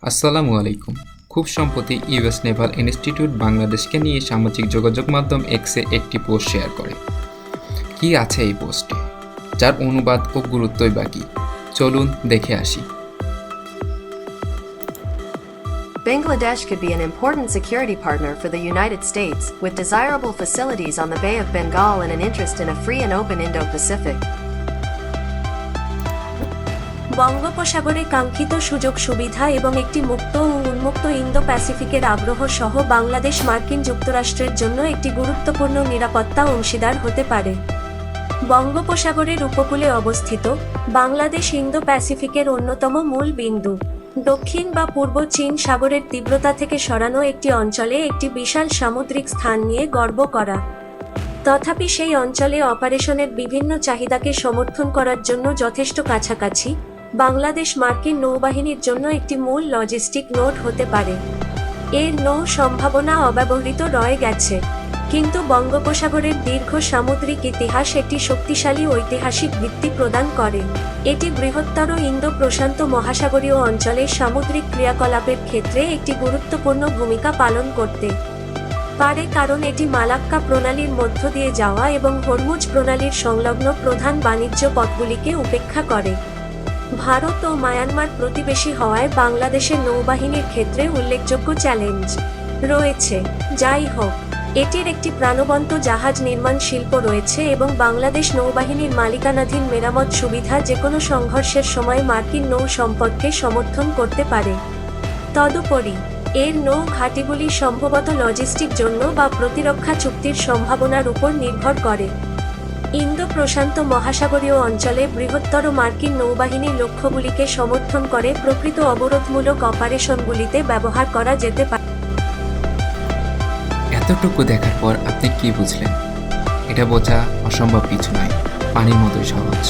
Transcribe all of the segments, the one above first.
আসসালামু আলাইকুম। খুব সম্প্রতি ইউএস নেভাল ইনস্টিটিউট বাংলাদেশকে নিয়ে সামাজিক যোগাযোগ মাধ্যম এক্সে একটি পোস্ট শেয়ার করে। কি আছে এই পোস্টে, যার অনুবাদ ও গুরুত্বই বাকি? চলুন দেখে আসি। Bangladesh could be an important security partner for the United States, with desirable facilities on the Bay of Bengal and an interest in a free and open Indo-Pacific. বঙ্গোপসাগরে কাঙ্ক্ষিত সুযোগ সুবিধা এবং একটি মুক্ত ও উন্মুক্ত ইন্দো প্যাসিফিকের আগ্রহ সহ বাংলাদেশ মার্কিন যুক্তরাষ্ট্রের জন্য একটি গুরুত্বপূর্ণ নিরাপত্তা অংশীদার হতে পারে। বঙ্গোপসাগরের উপকূলে অবস্থিত, বাংলাদেশ ইন্দো প্যাসিফিকের অন্যতম মূল বিন্দু। দক্ষিণ বা পূর্ব চীন সাগরের তীব্রতা থেকে সরানো একটি অঞ্চলে একটি বিশাল সামুদ্রিক স্থান নিয়ে গর্ব করা। তথাপি সেই অঞ্চলে অপারেশনের বিভিন্ন চাহিদাকে সমর্থন করার জন্য যথেষ্ট কাছাকাছি, বাংলাদেশ মার্কিন নৌবাহিনীর জন্য একটি মূল লজিস্টিক নোড হতে পারে। এর নৌ সম্ভাবনা অব্যবহৃত রয়ে গেছে, কিন্তু বঙ্গোপসাগরের দীর্ঘ সামুদ্রিক ইতিহাস একটি শক্তিশালী ঐতিহাসিক ভিত্তি প্রদান করে। এটি বৃহত্তর ইন্দো প্রশান্ত মহাসাগরীয় অঞ্চলে সামুদ্রিক ক্রিয়াকলাপের ক্ষেত্রে একটি গুরুত্বপূর্ণ ভূমিকা পালন করতে পারে, কারণ এটি মালাক্কা প্রণালীর মধ্য দিয়ে যাওয়া এবং হরমুজ প্রণালীর সংলগ্ন প্রধান বাণিজ্য পথগুলিকে উপেক্ষা করে। ভারত ও মায়ানমার প্রতিবেশী হওয়ায় বাংলাদেশের নৌবাহিনীর ক্ষেত্রে উল্লেখযোগ্য চ্যালেঞ্জ রয়েছে। যাই হোক, এটির একটি প্রাণবন্ত জাহাজ নির্মাণ শিল্প রয়েছে এবং বাংলাদেশ নৌবাহিনীর মালিকানাধীন মেরামত সুবিধা যেকোনো সংঘর্ষের সময় মার্কিন নৌ সম্পদকে সমর্থন করতে পারে। তদুপরি, এর নৌ ঘাঁটিগুলি সম্ভবত লজিস্টিক জন্য বা প্রতিরক্ষা চুক্তির সম্ভাবনার উপর নির্ভর করে। ইন্দো প্রশান্ত মহাসাগরীয় অঞ্চলে বৃহত্তর মার্কিন নৌবাহিনীর লক্ষ্যগুলিকে সমর্থন করে প্রকৃত অবরোধমূলক অপারেশনগুলিতে ব্যবহার করা যেতে পারে। এতটুকু দেখার পর আপনি কি বুঝলেন? এটা বোঝা অসম্ভব কিছু নয়, পানির মতোই সহজ।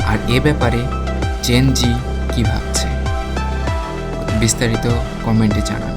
আর এ ব্যাপারে জেন জি কি ভাবছে, বিস্তারিত কমেন্টে জানান।